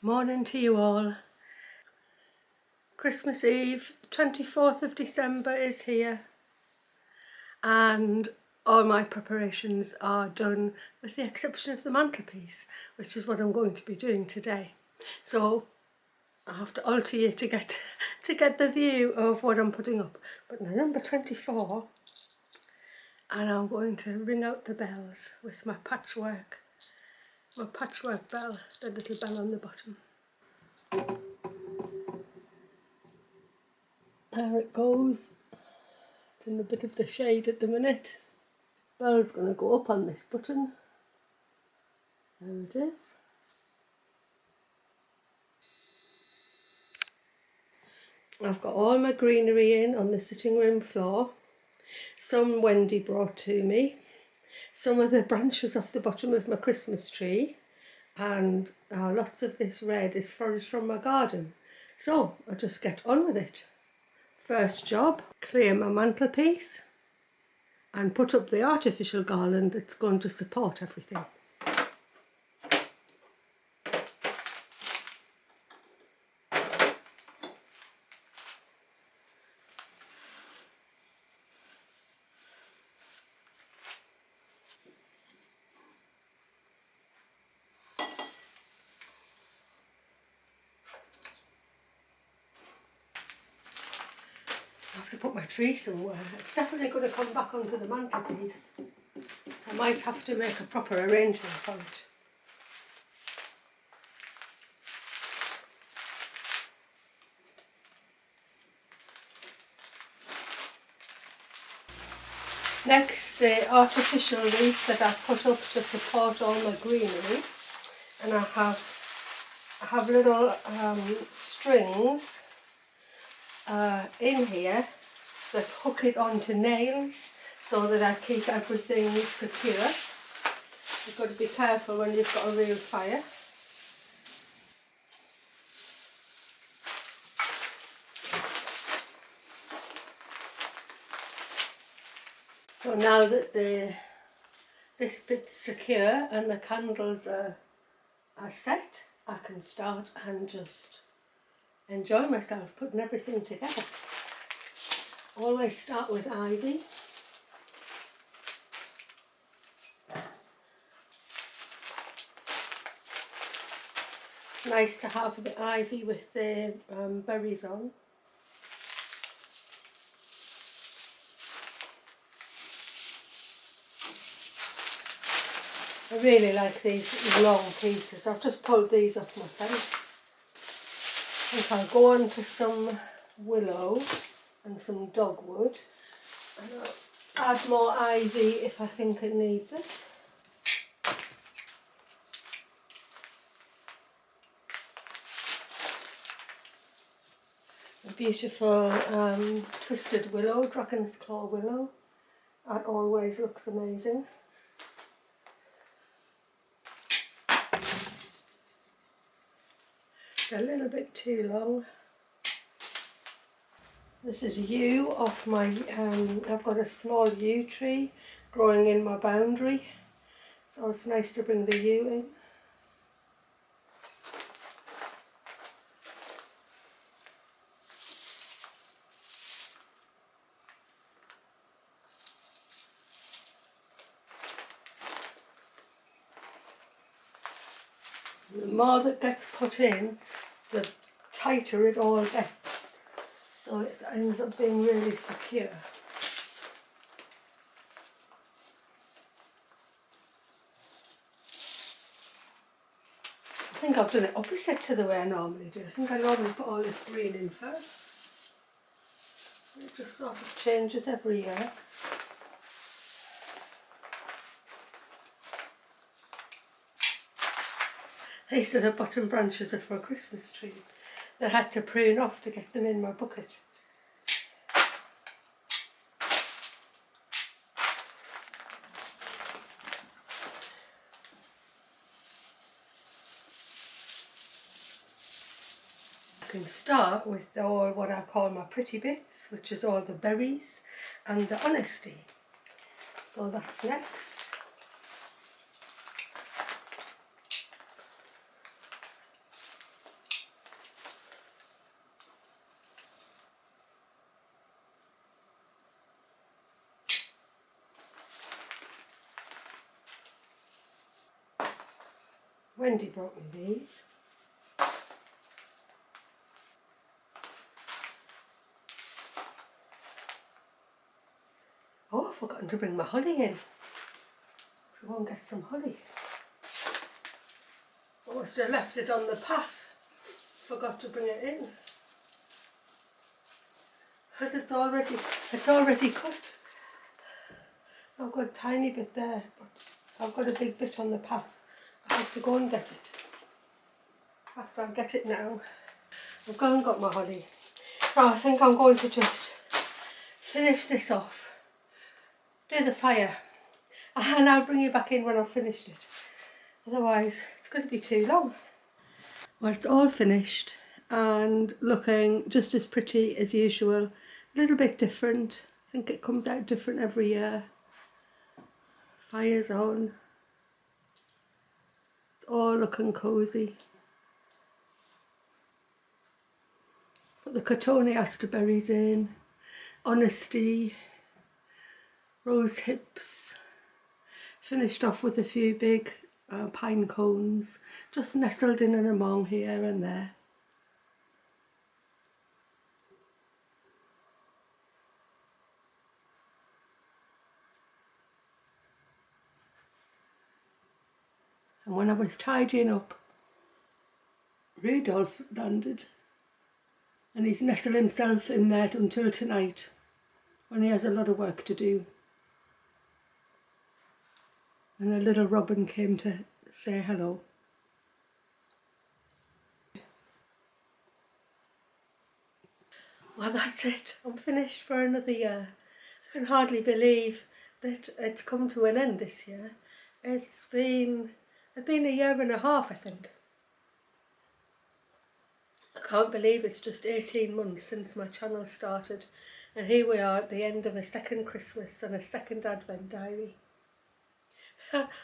Morning to you all. Christmas Eve, 24th of December is here and all my preparations are done with the exception of the mantelpiece, which is what I'm going to be doing today. So I have to alter you to get the view of what I'm putting up. But now number 24, and I'm going to ring out the bells with my patchwork bell, the little bell on the bottom. There it goes. It's in a bit of the shade at the minute. Bell's going to go up on this button. There it is. I've got all my greenery in on the sitting room floor. Some Wendy brought to me. Some of the branches off the bottom of my Christmas tree. And lots of this red is foraged from my garden. So I'll just get on with it. First job, clear my mantelpiece and put up the artificial garland that's going to support everything. I have to put my tree somewhere. It's definitely going to come back onto the mantelpiece. I might have to make a proper arrangement for it. Next, the artificial leaf that I've put up to support all my greenery, and I have little strings in here that hook it onto nails so that I keep everything secure. You've got to be careful when you've got a real fire. So now that this bit's secure and the candles are set, I can start and just enjoy myself putting everything together. Always start with ivy. It's nice to have the ivy with the berries on. I really like these long pieces. I've just pulled these off my fence. I think I'll go on to some willow and some dogwood, and I'll add more ivy if I think it needs it. A beautiful twisted willow, dragon's claw willow. That always looks amazing. A little bit too long. This is yew off my, I've got a small yew tree growing in my boundary, so it's nice to bring the yew in. The more that gets put in, the tighter it all gets, so it ends up being really secure. I think I've done it opposite to the way I normally do. I think I normally put all this green in first. It just sort of changes every year. These are the bottom branches of my Christmas tree that I had to prune off to get them in my bucket. I can start with all what I call my pretty bits, which is all the berries and the honesty. So that's next. Wendy brought me these. Oh, I've forgotten to bring my honey in. So I won't get some honey. I must have left it on the path. Forgot to bring it in. Because it's already cut. I've got a tiny bit there, but I've got a big bit on the path. I have to go and get it. After I get it now, I've gone and got my honey. Now I think I'm going to just finish this off, do the fire, and I'll bring you back in when I've finished it. Otherwise, it's going to be too long. Well, it's all finished and looking just as pretty as usual. A little bit different. I think it comes out different every year. Fire's on. It's all looking cosy. Put the cotoneaster berries in, honesty, rose hips. Finished off with a few big pine cones, just nestled in and among here and there. And when I was tidying up, Rudolph landed, and he's nestled himself in there until tonight, when he has a lot of work to do. And a little robin came to say hello. Well, that's it. I'm finished for another year. I can hardly believe that it's come to an end this year. It's been a year and a half, I think. I can't believe it's just 18 months since my channel started, and here we are at the end of a second Christmas and a second Advent diary.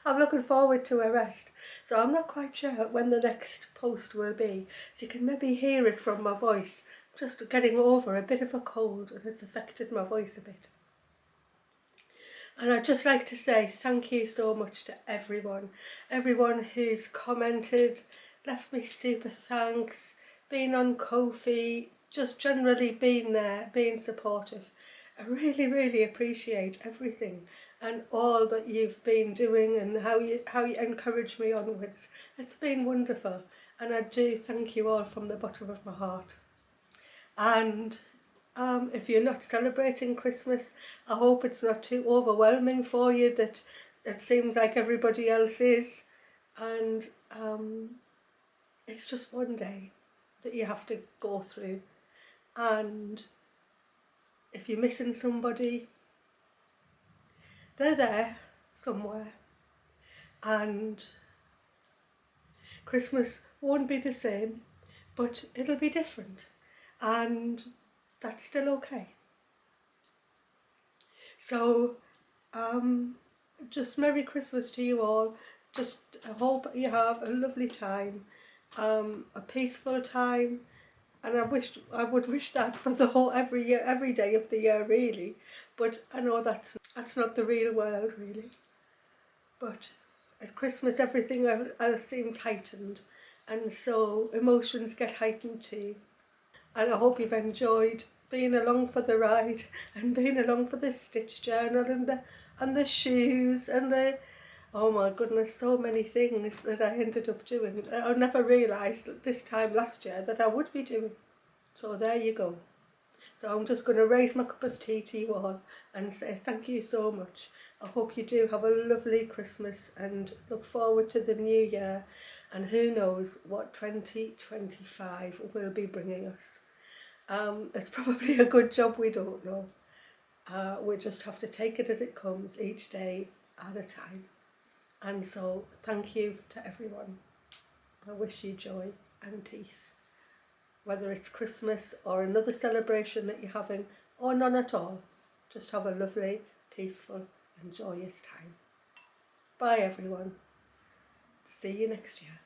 I'm looking forward to a rest, so I'm not quite sure when the next post will be, so you can maybe hear it from my voice. I'm just getting over a bit of a cold and it's affected my voice a bit. And I'd just like to say thank you so much to everyone who's commented, left me super thanks, been on Ko-fi, just generally been there, being supportive. I really, really appreciate everything and all that you've been doing and how you encourage me onwards. It's been wonderful, and I do thank you all from the bottom of my heart. And if you're not celebrating Christmas, I hope it's not too overwhelming for you that it seems like everybody else is. And it's just one day that you have to go through. And if you're missing somebody, they're there somewhere. And Christmas won't be the same, but it'll be different. And that's still okay. So just Merry Christmas to you all. Just I hope you have a lovely time, a peaceful time, and I would wish that for the whole every day of the year really. But I know that's not the real world really. But at Christmas everything else seems heightened, and so emotions get heightened too. And I hope you've enjoyed being along for the ride and being along for the stitch journal and the shoes and the, oh my goodness, so many things that I ended up doing. I never realised this time last year that I would be doing. So there you go. So I'm just going to raise my cup of tea to you all and say thank you so much. I hope you do have a lovely Christmas and look forward to the new year. And who knows what 2025 will be bringing us. It's probably a good job we don't know. We just have to take it as it comes, each day at a time. And so thank you to everyone. I wish you joy and peace. Whether it's Christmas or another celebration that you're having or none at all, just have a lovely, peaceful and joyous time. Bye everyone. See you next year.